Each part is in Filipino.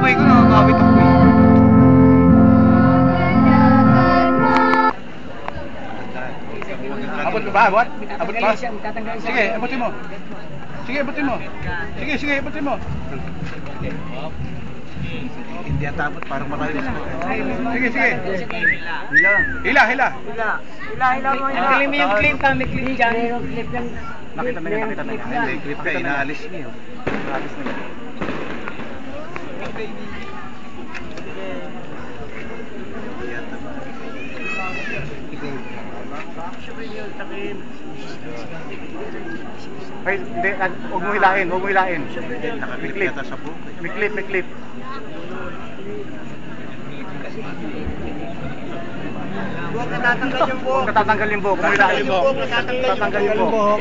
kamay ko, nakakawit ako eh. Abot mo ba? Abot? Abot ba? Sige, abutin mo. Sige, abutin mo. Sige, sige, abutin mo. Hindi at abot, parang malayo. Sige, sige. Hila. Hila, hila. Hila mo yun. Clip mo yung clip, may clip dyan. Nakita na niya, nakita na niya. May clip ka, inaalis niya. Inaalis na niya. Ay, hindi, huwag mo hilain, huwag mo hilain. May clip. May clip, may clip. Buhok natatanggal yung buhok. Natatanggal yung buhok. Kung hilain mo. Natatanggal yung buhok.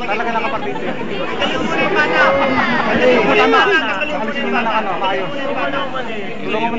Talaga nakapartisi. Ayun mo na yung mana. Ayun mo na. Ayun mo na. Ayun mo na. Ayun mo na.